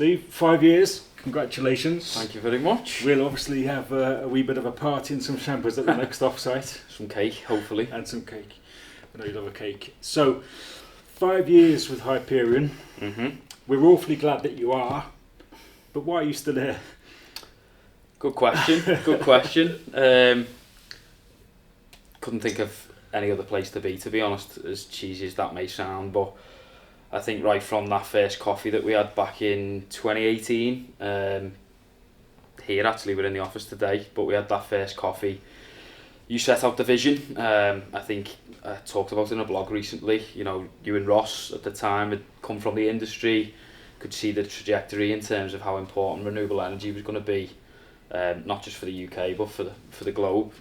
Steve, 5 years. Congratulations. Thank you very much. We'll obviously have a wee bit of a party and some champers at the next offsite. Some cake, hopefully. And some cake. I know you love a cake. So, 5 years with Hyperion. We're awfully glad that you are. But why are you still here? Good question. Good question. Couldn't think of any other place to be honest, as cheesy as that may sound. But I think right from that first coffee that we had back in 2018, here actually, we're in the office today, but we had that first coffee. You set out the vision. I think I talked about it in a blog recently. You know, you and Ross at the time had come from the industry, could see the trajectory in terms of how important renewable energy was going to be, not just for the UK but for the globe.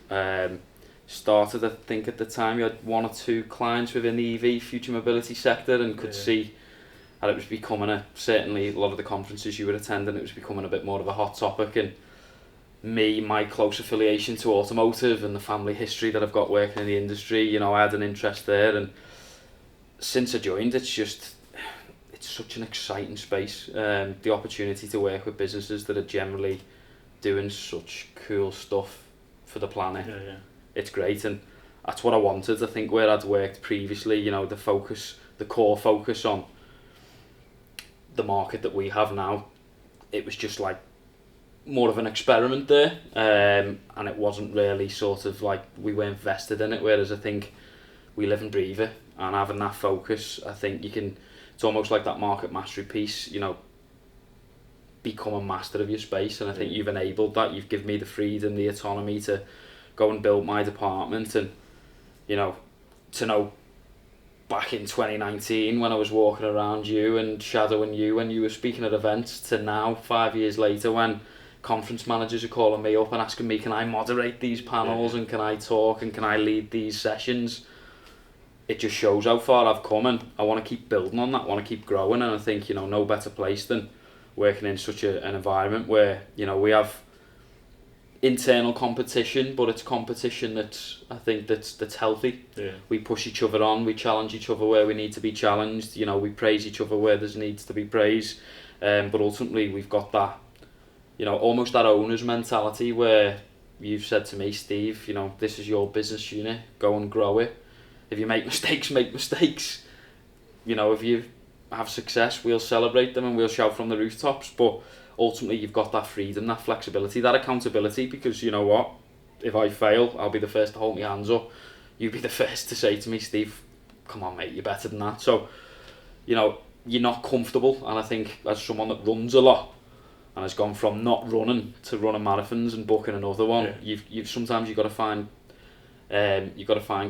Started, I think at the time you had one or two clients within the EV future mobility sector, and could see how it was becoming certainly a lot of the conferences you were attending, it was becoming a bit more of a hot topic. And my close affiliation to automotive and the family history that I've got working in the industry, you know, I had an interest there. And since I joined, it's such an exciting space. The opportunity to work with businesses that are generally doing such cool stuff for the planet. It's great, and that's what I wanted. I think where I'd worked previously, you know, the core focus on the market that we have now, it was just like more of an experiment there, and it wasn't really sort of like we weren't vested in it, whereas I think we live and breathe it, and having that focus, I think it's almost like that market mastery piece, you know, become a master of your space. And I think you've enabled that. You've given me the freedom, the autonomy to go and build my department. And you know, to know back in 2019 when I was walking around you and shadowing you when you were speaking at events, to now 5 years later when conference managers are calling me up and asking me, can I moderate these panels and can I talk and can I lead these sessions, it just shows how far I've come, and I want to keep building on that, I want to keep growing. And I think, you know, no better place than working in such an environment where, you know, we have internal competition, but it's competition that's healthy. We push each other on, we challenge each other where we need to be challenged, you know, we praise each other where there's needs to be praise, but ultimately we've got that, you know, almost that owner's mentality where you've said to me, Steve, you know, this is your business unit, go and grow it. If you make mistakes, make mistakes. You know, if you have success, we'll celebrate them and we'll shout from the rooftops. But ultimately, you've got that freedom, that flexibility, that accountability, because you know what? If I fail, I'll be the first to hold my hands up. You'll be the first to say to me, Steve, come on, mate, you're better than that. So, you know, you're not comfortable. And I think as someone that runs a lot and has gone from not running to running marathons and booking another one, you've sometimes you've got to find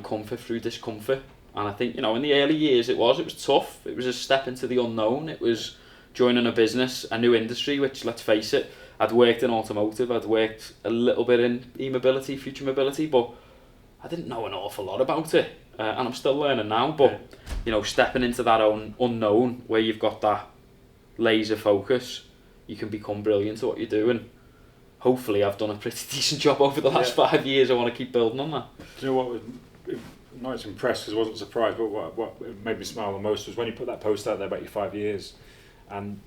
comfort through discomfort. And I think, you know, in the early years it was tough. It was a step into the unknown. It was joining a business, a new industry, which, let's face it, I'd worked in automotive, I'd worked a little bit in e-mobility, future mobility, but I didn't know an awful lot about it. And I'm still learning now, but, you know, stepping into that own unknown where you've got that laser focus, you can become brilliant at what you do. And hopefully I've done a pretty decent job over the last 5 years. I want to keep building on that. Do you know what was not impressed, because I wasn't surprised, but what made me smile the most was when you put that post out there about your 5 years, and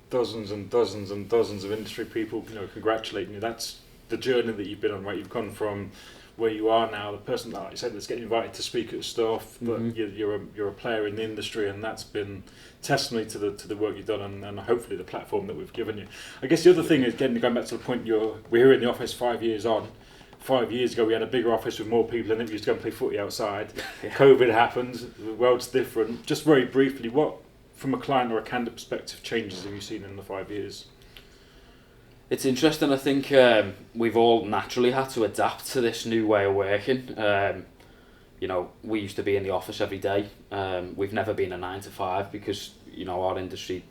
dozens and dozens and dozens of industry people, you know, congratulating you. That's the journey that you've been on, right? You've gone from where you are now, the person that, like you said, that's getting invited to speak at stuff, but you're a player in the industry, and that's been testimony to the work you've done, and hopefully the platform that we've given you. I guess the other thing is, again, going back to the point, we're here in the office 5 years on. 5 years ago we had a bigger office with more people in it. We used to go and play footy outside. COVID happened, the world's different. Just very briefly, what, from a client or a candidate perspective, changes have you seen in the 5 years? It's interesting. I think we've all naturally had to adapt to this new way of working. You know, we used to be in the office every day. We've never been a 9 to 5 because, you know, our industry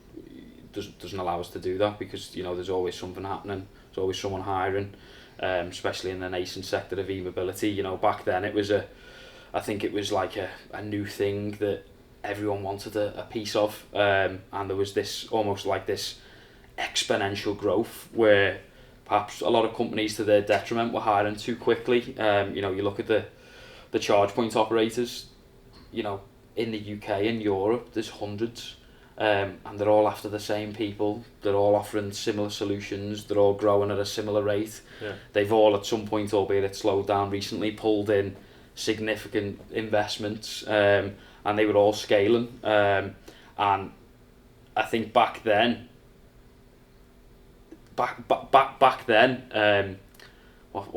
doesn't allow us to do that, because, you know, there's always something happening. There's always someone hiring, especially in the nascent sector of e-mobility. You know, back then I think it was like a new thing that everyone wanted a piece of, and there was this almost like this exponential growth where perhaps a lot of companies, to their detriment, were hiring too quickly. You know, you look at the charge point operators, you know, in the UK and Europe, there's hundreds, and they're all after the same people. They're all offering similar solutions. They're all growing at a similar rate. Yeah. They've all at some point, albeit it slowed down recently, pulled in significant investments, and they were all scaling. And I think back then, what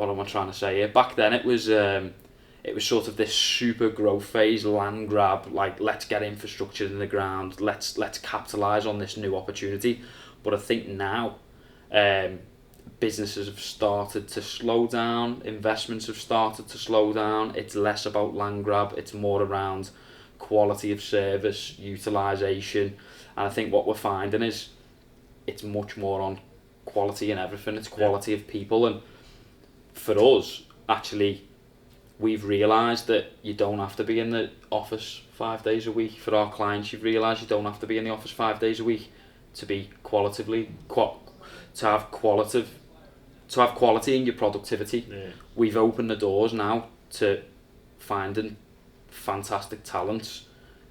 am I trying to say here? Back then it was sort of this super growth phase, land grab, like let's get infrastructure in the ground, let's capitalise on this new opportunity. But I think now businesses have started to slow down, investments have started to slow down. It's less about land grab, it's more around quality of service, utilisation. And I think what we're finding is it's much more on quality and everything. It's quality of people. And for us, actually, we've realised that you don't have to be in the office 5 days a week. For our clients, you've realised you don't have to be in the office 5 days a week to be to have quality in your productivity. Yeah. We've opened the doors now to finding fantastic talents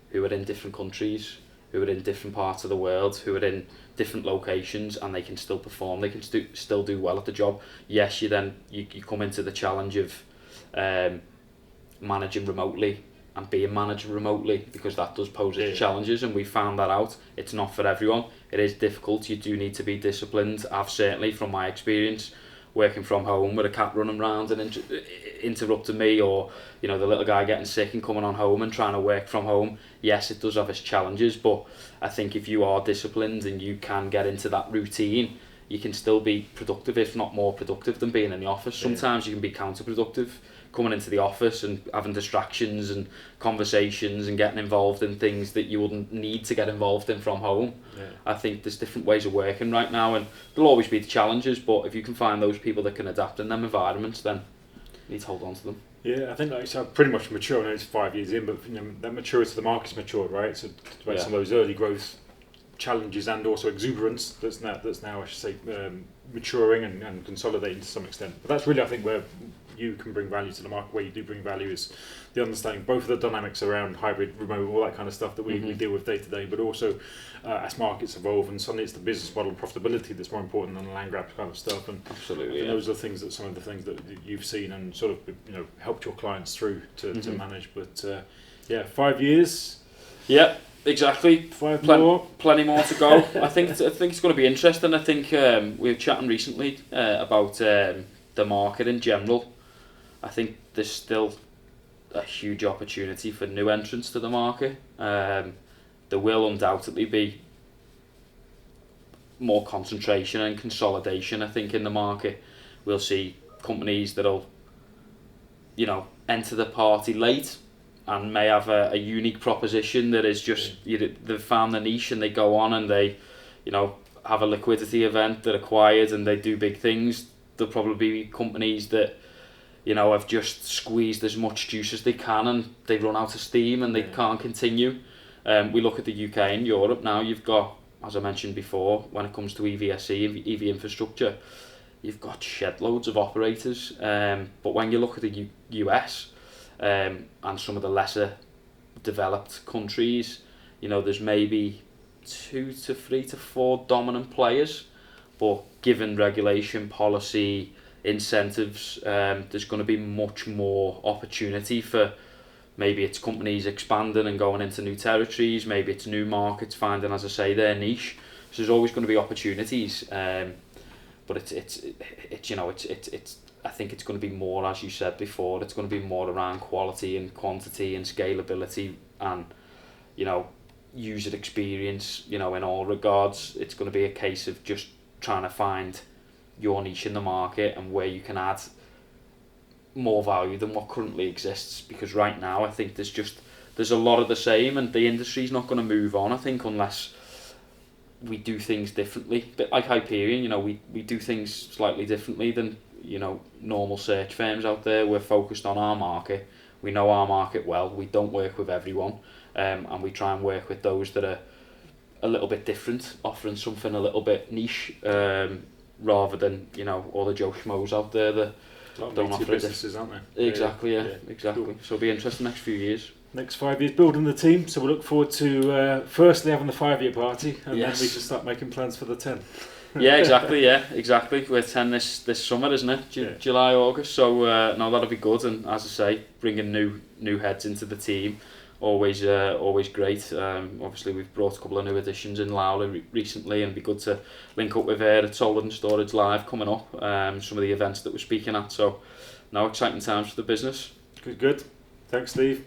who are in different countries, who are in different parts of the world, who are in different locations, and they can still perform. They can still do well at the job. Yes, you come into the challenge of managing remotely and being managed remotely, because that does pose its challenges, and we found that out. It's not for everyone. It is difficult. You do need to be disciplined. I've certainly, from my experience, working from home with a cat running around and interrupting me, or the little guy getting sick and coming on home and trying to work from home. Yes, it does have its challenges, but I think if you are disciplined and you can get into that routine, you can still be productive, if not more productive than being in the office. Sometimes you can be counterproductive, coming into the office and having distractions and conversations and getting involved in things that you wouldn't need to get involved in from home. I think there's different ways of working right now, and there'll always be the challenges, but if you can find those people that can adapt in them environments, then you need to hold on to them. Yeah, I think it's pretty much mature. I know it's 5 years in, but that maturity of the market's matured, right? So some of those early growth challenges and also exuberance that's now I should say maturing and consolidating to some extent. But that's really, I think, where you can bring value to the market. Where you do bring value is the understanding both of the dynamics around hybrid, remote, all that kind of stuff that we deal with day to day, but also as markets evolve, and suddenly it's the business model and profitability that's more important than the land grab kind of stuff. And absolutely, those are some of the things that you've seen and sort of helped your clients through to manage. But 5 years. Yeah. Exactly. Plenty more to go. I think it's going to be interesting. I think we were chatting recently about the market in general. I think there's still a huge opportunity for new entrants to the market. There will undoubtedly be more concentration and consolidation, I think, in the market. We'll see companies that'll, enter the party late and may have a unique proposition that is just, they've found the niche and they go on and they, have a liquidity event, they're acquired and they do big things. There'll probably be companies that, have just squeezed as much juice as they can and they run out of steam and they can't continue. We look at the UK and Europe now, you've got, as I mentioned before, when it comes to EVSE, EV infrastructure, you've got shed loads of operators. But when you look at the US, and some of the lesser developed countries, there's maybe 2 to 3 to 4 dominant players, but given regulation, policy, incentives, there's going to be much more opportunity for maybe it's companies expanding and going into new territories, maybe it's new markets finding, as I say, their niche. So there's always going to be opportunities, but it's I think it's going to be more, as you said before, it's going to be more around quality and quantity and scalability and, user experience, in all regards. It's going to be a case of just trying to find your niche in the market and where you can add more value than what currently exists. Because right now, I think there's a lot of the same and the industry's not going to move on, I think, unless we do things differently. A bit like Hyperion, we do things slightly differently than normal search firms out there. We're focused on our market. We know our market well. We don't work with everyone, and we try and work with those that are a little bit different, offering something a little bit niche, rather than all the Joe Schmoes out there that don't offer businesses, aren't they? Exactly, yeah. Exactly. Cool. So it'll be interesting next few years. next 5 years, building the team. So we look forward to firstly having the 5-year party, and then we can start making plans for the 10. Yeah, exactly. We're 10 this summer, isn't it? July, August. So no, that'll be good. And as I say, bringing new heads into the team, always great. Obviously, we've brought a couple of new additions in Lowley recently, and it'd be good to link up with her at Solar and Storage Live coming up. Some of the events that we're speaking at. So, now exciting times for the business. Good. Thanks, Steve.